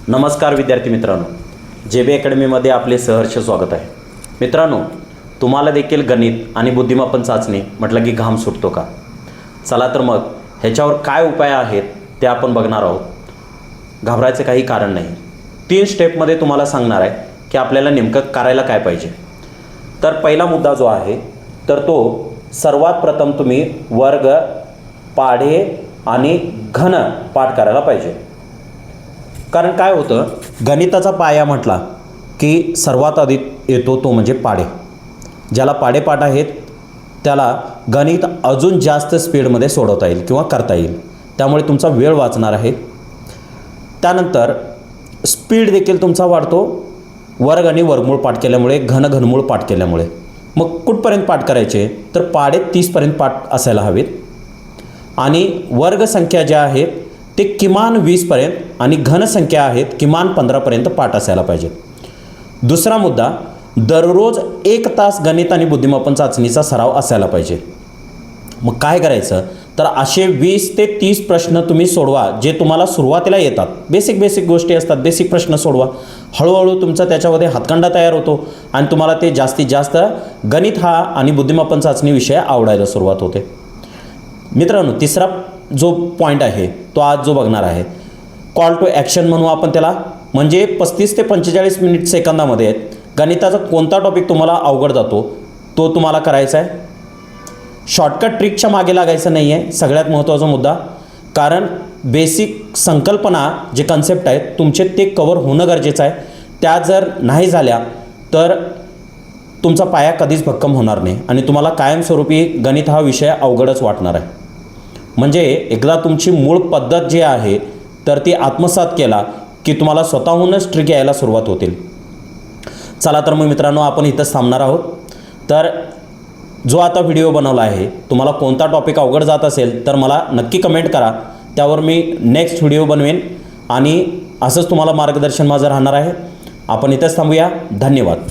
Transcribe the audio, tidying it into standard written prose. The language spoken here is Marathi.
नमस्कार विद्यार्थी मित्रांनो, JB अकॅडमीमध्ये आपले सहर्ष स्वागत आहे। मित्रांनो, तुम्हाला देखील गणित आणि बुद्धिमापन चाचणी म्हटलं की घाम सुटतो का? चला तर मग ह्याच्यावर काय उपाय आहेत ते आपण बघणार आहोत। घाबरायचं काही कारण नाही। 3 स्टेपमध्ये तुम्हाला सांगणार आहे की आपल्याला नेमकं करायला काय पाहिजे। तर पहिला मुद्दा जो आहे तर तो सर्वात प्रथम तुम्ही वर्ग, पाढे आणि घन पाठ करायला पाहिजे। कारण काय होतं, गणिताचा पाया म्हटला की सर्वात आधी येतो तो म्हणजे पाढे। ज्याला पाढे पाठ आहेत त्याला गणित अजून जास्त स्पीडमध्ये सोडवता येईल किंवा करता येईल, त्यामुळे तुमचा वेळ वाचणार आहे। त्यानंतर स्पीड देखील तुमचा वाढतो वर्ग आणि वर्गमूळ पाठ केल्यामुळे, घनमूळ पाठ केल्यामुळे। मग कुठपर्यंत पाठ करायचे तर पाढे 30 पर्यंत पाठ असायला हवेत आणि वर्ग संख्या ज्या आहेत ते किमान 20 पर्यंत आणि घन संख्या आहेत किमान 15 पर्यंत पाठ असायला पाहिजे। दुसरा मुद्दा, दररोज 1 तास गणित आणि बुद्धिमापन चाचणीचा सराव असायला पाहिजे। मग काय करायचं तर असे 20 ते 30 प्रश्न तुम्ही सोडवा जे तुम्हाला सुरुवातीला येतात। बेसिक गोष्टी असतात, बेसिक प्रश्न सोडवा। हळूहळू तुमचा त्याच्यामध्ये हातखंडा तयार होतो आणि तुम्हाला ते जास्तीत जास्त गणित हा आणि बुद्धिमापन चाचणी विषय आवडायला सुरुवात होते। मित्रांनो, तिसरा जो पॉईंट आहे तो आज जो बघणार आहे, कॉल टू ॲक्शन म्हणू आपण त्याला। म्हणजे 35 ते 45 मिनिट सेकंदामध्ये गणिताचा कोणता टॉपिक तुम्हाला अवघड जातो तो तुम्हाला करायचा आहे। शॉर्टकट ट्रिकच्या मागे लागायचं नाही आहे, सगळ्यात महत्त्वाचा मुद्दा। कारण बेसिक संकल्पना जे कन्सेप्ट आहेत तुमचे ते कवर होणं गरजेचं आहे। त्या जर नाही झाल्या तर तुमचा पाया कधीच भक्कम होणार नाही आणि तुम्हाला कायमस्वरूपी गणित हा विषय अवघडच वाटणार आहे। म्हणजे एकदा तुमची मूळ पद्धत जी आहे तर ती आत्मसात केला की तुम्हाला स्वतःहूनच ट्रिक यायला सुरुवात होतील। चला तर मग मित्रांनो, आपण इथंच थांबणार आहोत। तर जो आता व्हिडिओ बनवला आहे, तुम्हाला कोणता टॉपिक अवघड जात असेल तर मला नक्की कमेंट करा, त्यावर मी नेक्स्ट व्हिडिओ बनवेन आणि असंच तुम्हाला मार्गदर्शन माझं राहणार आहे। आपण इथंच थांबूया। धन्यवाद।